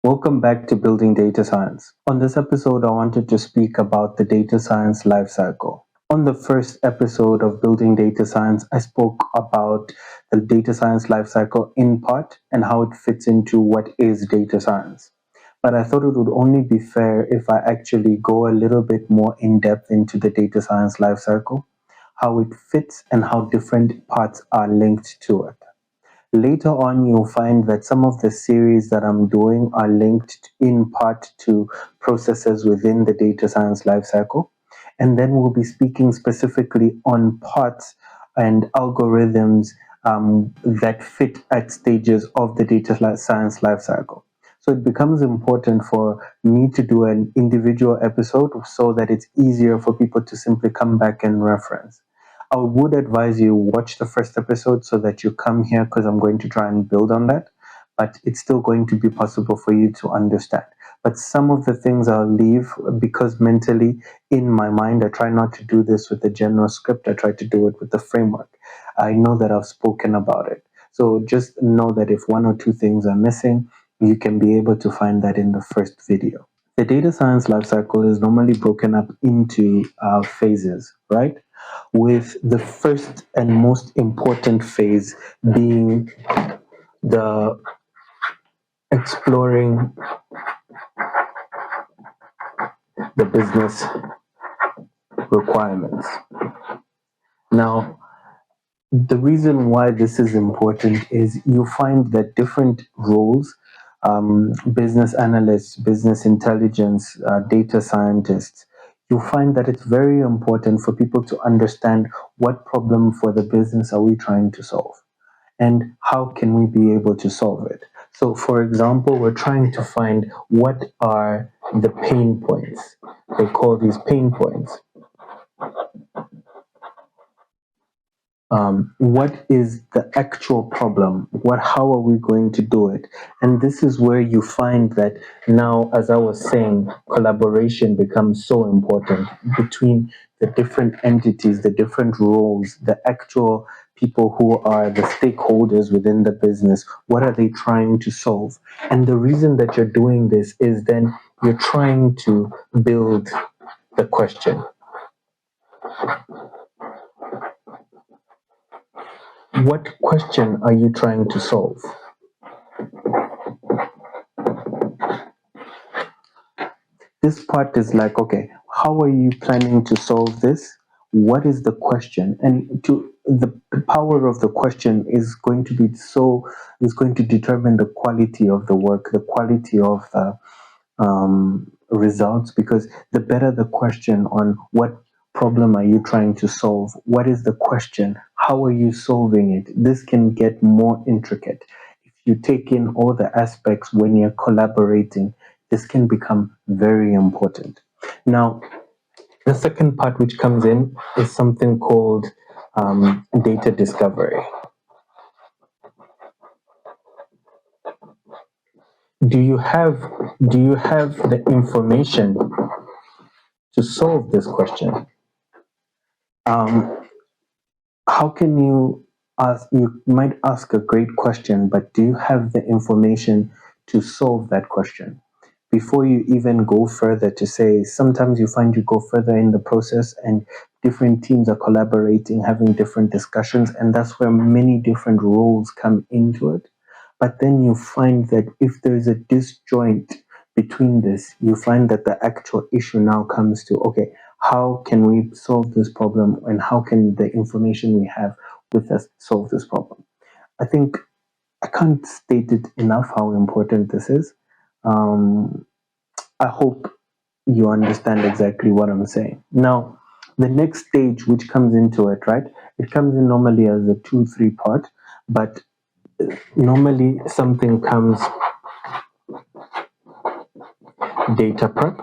Welcome back to Building Data Science. On this episode, I wanted to speak about the data science lifecycle. On the first episode of Building Data Science, I spoke about the data science lifecycle in part and how it fits into what is data science. But I thought it would only be fair if I actually go a little bit more in depth into the data science lifecycle, how it fits, and how different parts are linked to it. Later on, you'll find that some of the series that I'm doing are linked in part to processes within the data science lifecycle. And then we'll be speaking specifically on parts and algorithms that fit at stages of the data science lifecycle. So it becomes important for me to do an individual episode so that it's easier for people to simply come back and reference. I would advise you watch the first episode so that you come here because I'm going to try and build on that, but it's still going to be possible for you to understand. But some of the things I'll leave because mentally in my mind, I try not to do this with a general script. I try to do it with the framework. I know that I've spoken about it. So just know that if one or two things are missing, you can be able to find that in the first video. The data science lifecycle is normally broken up into phases, right? With the first and most important phase being the exploring the business requirements. Now, the reason why this is important is you find that different roles, business analysts, business intelligence, data scientists, you find that it's very important for people to understand what problem for the business are we trying to solve and how can we be able to solve it. So, for example, we're trying to find what are the pain points. They call these pain points. What is the actual problem? How are we going to do it? And this is where you find that now, as I was saying, collaboration becomes so important between the different entities, the different roles, the actual people who are the stakeholders within the business. What are they trying to solve? And the reason that you're doing this is then you're trying to build the question. What question are you trying to solve? This part is like, okay, how are you planning to solve this? What is the question? And the power of the question is going to determine the quality of the work, the quality of the results, because the better the question on what problem are you trying to solve, what is the question, how are you solving it, this can get more intricate. If you take in all the aspects when you're collaborating, this can become very important. Now, the second part which comes in is something called data discovery. Do you have the information to solve this question? How can you ask? You might ask a great question, but do you have the information to solve that question? Before you even go further to say, sometimes you find you go further in the process and different teams are collaborating, having different discussions, and that's where many different roles come into it. But then you find that if there's a disjoint between this, you find that the actual issue now comes to, okay, how can we solve this problem and how can the information we have with us solve this problem? I think I can't state it enough how important this is. I hope you understand exactly what I'm saying. Now, the next stage which comes into it, right? It comes in normally as a 2-3 part, but normally something comes data prep.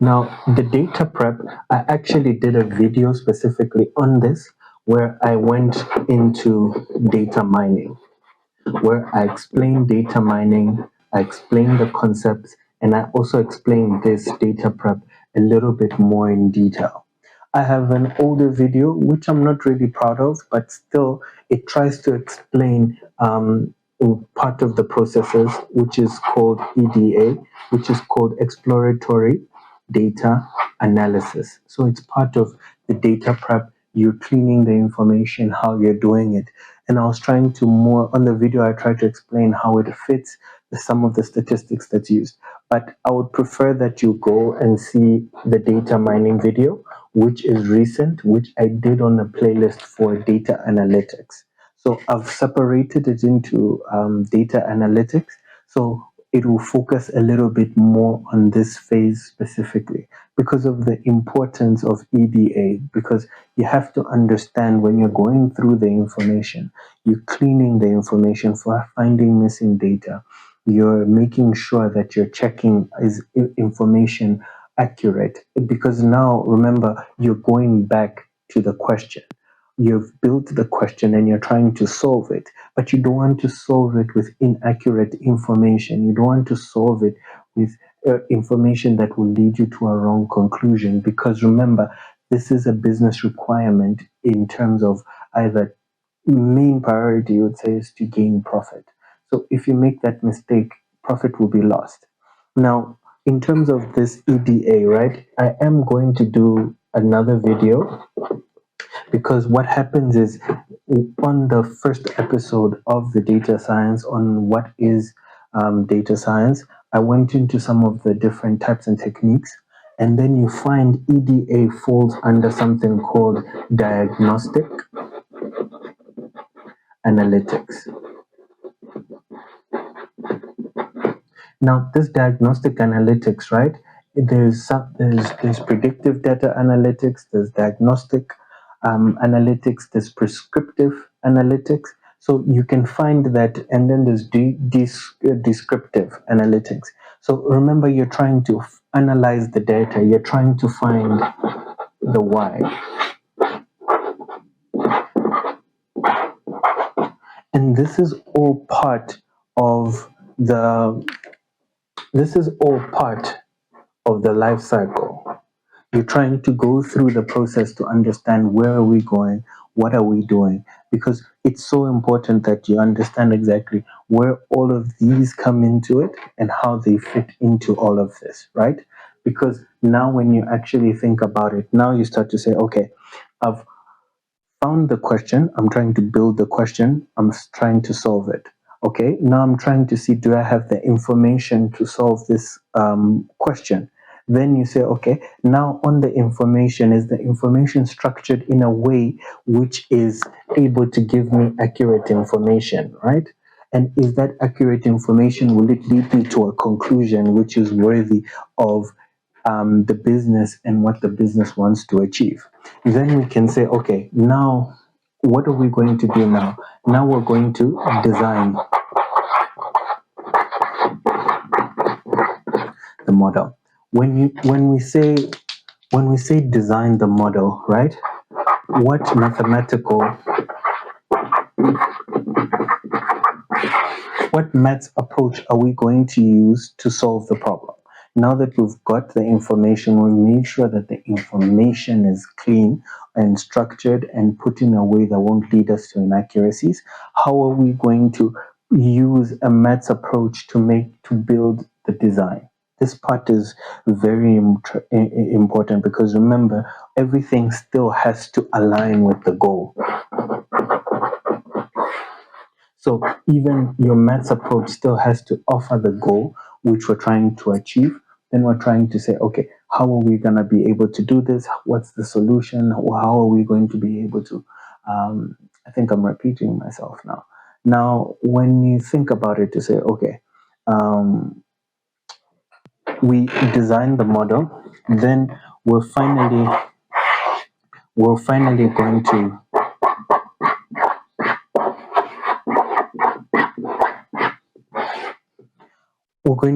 Now, the data prep, I actually did a video specifically on this where I went into data mining, where I explained data mining, I explained the concepts, and I also explained this data prep a little bit more in detail. I have an older video, which I'm not really proud of, but still, it tries to explain part of the processes, which is called EDA, which is called exploratory data analysis. So it's part of the data prep. You're cleaning the information, how you're doing it. And I was trying to more on the video, I tried to explain how it fits some of the statistics that's used. But I would prefer that you go and see the data mining video, which is recent, which I did on a playlist for data analytics. So I've separated it into data analytics. So it will focus a little bit more on this phase specifically because of the importance of EDA, because you have to understand when you're going through the information, you're cleaning the information for finding missing data. You're making sure that you're checking is information accurate, because now remember you're going back to the question. You've built the question and you're trying to solve it, but you don't want to solve it with inaccurate information. You don't want to solve it with information that will lead you to a wrong conclusion, because remember, this is a business requirement in terms of either main priority, you would say, is to gain profit. So if you make that mistake, profit will be lost. Now, in terms of this EDA, right, I am going to do another video, because what happens is on the first episode of the data science on what is data science, I went into some of the different types and techniques, and then you find EDA falls under something called diagnostic analytics. Now, this diagnostic analytics, right? There's predictive data analytics, there's diagnostic analytics, there's prescriptive analytics. So you can find that, and then there's descriptive analytics. So remember, you're trying to analyze the data, you're trying to find the why. And this is all part of the life cycle. You're trying to go through the process to understand where are we going, what are we doing, because it's so important that you understand exactly where all of these come into it and how they fit into all of this, right? Because now when you actually think about it, now you start to say, okay, I've found the question, I'm trying to build the question, I'm trying to solve it. Okay, now I'm trying to see, do I have the information to solve this question? Then you say, okay, now on the information, is the information structured in a way which is able to give me accurate information, right? And is that accurate information, will it lead me to a conclusion which is worthy of the business and what the business wants to achieve? Then we can say, okay, now what are we going to do now? Now we're going to design the model. When we say design the model, right? What maths approach are we going to use to solve the problem? Now that we've got the information, we make sure that the information is clean and structured and put in a way that won't lead us to inaccuracies. How are we going to use a maths approach to build the design? This part is very important, because remember, everything still has to align with the goal. So even your maths approach still has to offer the goal which we're trying to achieve. Then we're trying to say, okay, how are we going to be able to do this? What's the solution? How are we going to be able to? I think I'm repeating myself now. Now, when you think about it, to say, okay, we design the model, then we're finally going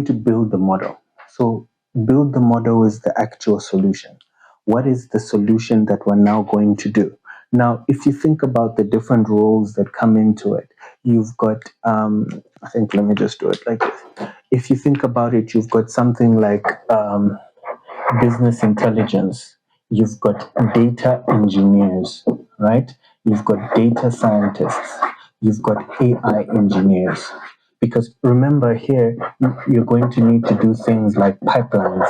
to build the model. So build the model is the actual solution. What is the solution that we're now going to do? Now, if you think about the different roles that come into it, you've got, I think, let me just do it like this. If you think about it, you've got something like business intelligence, you've got data engineers, right? You've got data scientists, you've got AI engineers. Because remember here, you're going to need to do things like pipelines,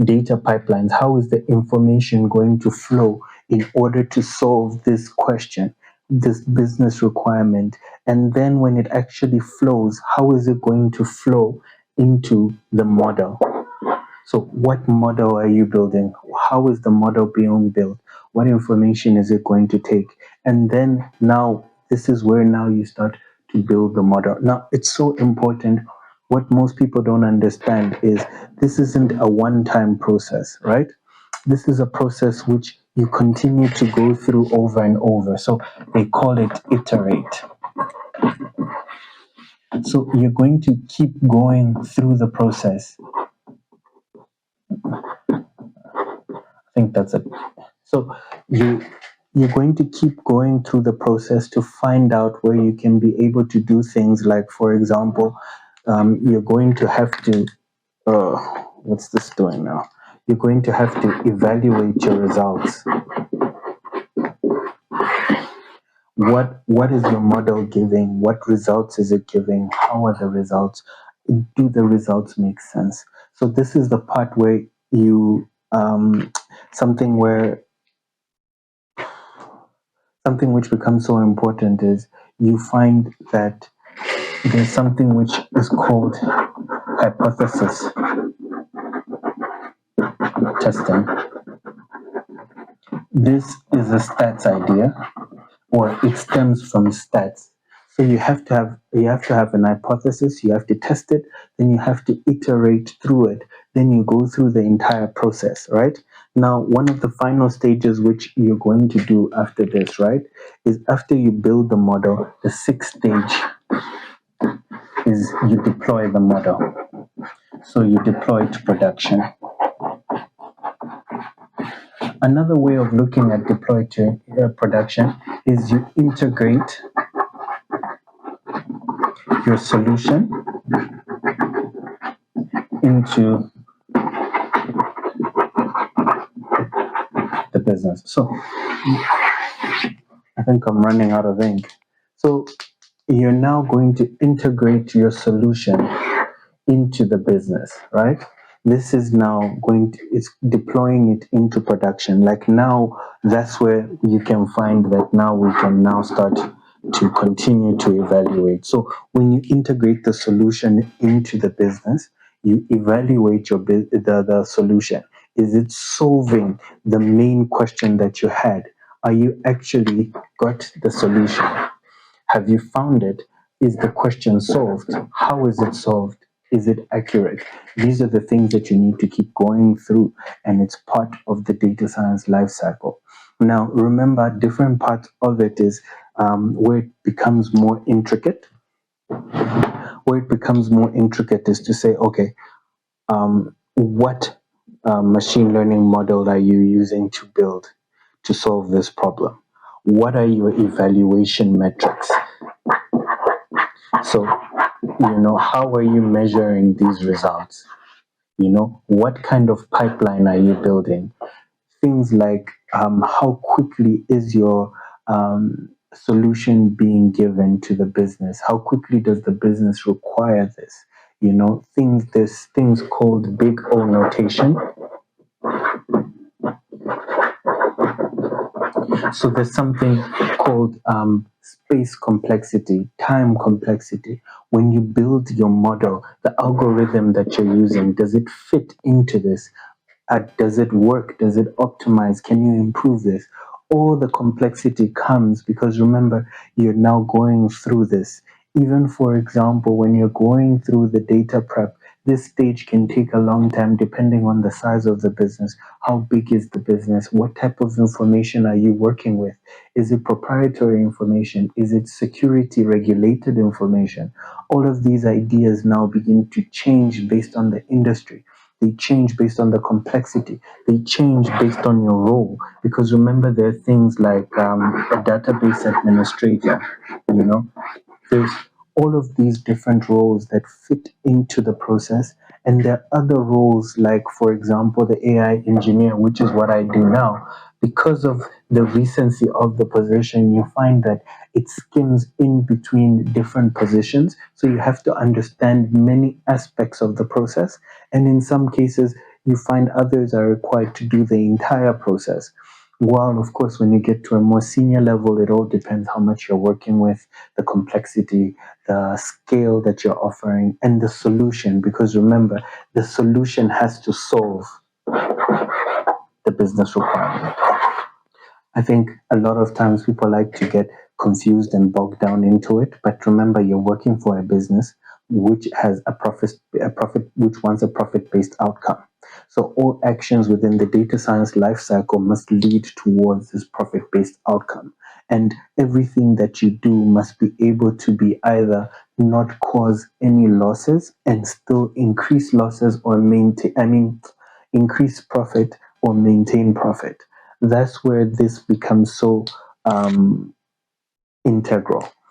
data pipelines. How is the information going to flow in order to solve this question, this business requirement? And then when it actually flows, how is it going to flow into the model? So, what model are you building? How is the model being built? What information is it going to take? And then now, this is where now you start to build the model. Now, it's so important. What most people don't understand is this isn't a one time process, right? This is a process which you continue to go through over and over. So, they call it iterate. So, you're going to keep going through the process. I think that's it. So you're going to keep going through the process to find out where you can be able to do things like, for example, you're going to have to, uh, what's this doing now? You're going to have to evaluate your results. What is your model giving? What results is it giving? How are the results? Do the results make sense? So this is the part where you something where something which becomes so important is you find that there's something which is called hypothesis testing. This is a stats idea, or it stems from stats. So you have to have an hypothesis, you have to test it, then you have to iterate through it, then you go through the entire process, right? Now, one of the final stages which you're going to do after this, right, is after you build the model, the sixth stage is you deploy the model. So you deploy it to production. Another way of looking at deploy to production is you integrate your solution into the business. So I think I'm running out of ink. So you're now going to integrate your solution into the business, right? This is now it's deploying it into production. Like now, that's where you can find that now we can now start to continue to evaluate. So when you integrate the solution into the business, you evaluate the solution. Is it solving the main question that you had? Are you actually got the solution? Have you found it? Is the question solved? How is it solved? Is it accurate? These are the things that you need to keep going through, and it's part of the data science life cycle. Now, remember, different parts of it is where it becomes more intricate. Where it becomes more intricate is to say, okay, what machine learning model are you using to build to solve this problem? What are your evaluation metrics? So, how are you measuring these results? What kind of pipeline are you building? Things like how quickly is your solution being given to the business? How quickly does the business require this? There's things called big O notation. So there's something called space complexity, time complexity. When you build your model, the algorithm that you're using, does it fit into this? Does it work? Does it optimize? Can you improve this? All the complexity comes because remember, you're now going through this. Even for example, when you're going through the data prep, this stage can take a long time depending on the size of the business. How big is the business? What type of information are you working with? Is it proprietary information? Is it security regulated information? All of these ideas now begin to change based on the industry. They change based on the complexity. They change based on your role. Because remember, there are things like a database administrator, you know, there's all of these different roles that fit into the process, And there are other roles, like, for example, the AI engineer, which is what I do now. Because of the recency of the position, you find that it skims in between different positions. So you have to understand many aspects of the process. And in some cases, you find others are required to do the entire process. While, of course, when you get to a more senior level, it all depends how much you're working with, the complexity, the scale that you're offering, and the solution. Because remember, the solution has to solve the business requirement. I think a lot of times people like to get confused and bogged down into it. But remember, you're working for a business which has a profit, which wants a profit-based outcome. So all actions within the data science life cycle must lead towards this profit-based outcome. And everything that you do must be able to be either not cause any losses and still increase losses, or increase profit or maintain profit. That's where this becomes so integral.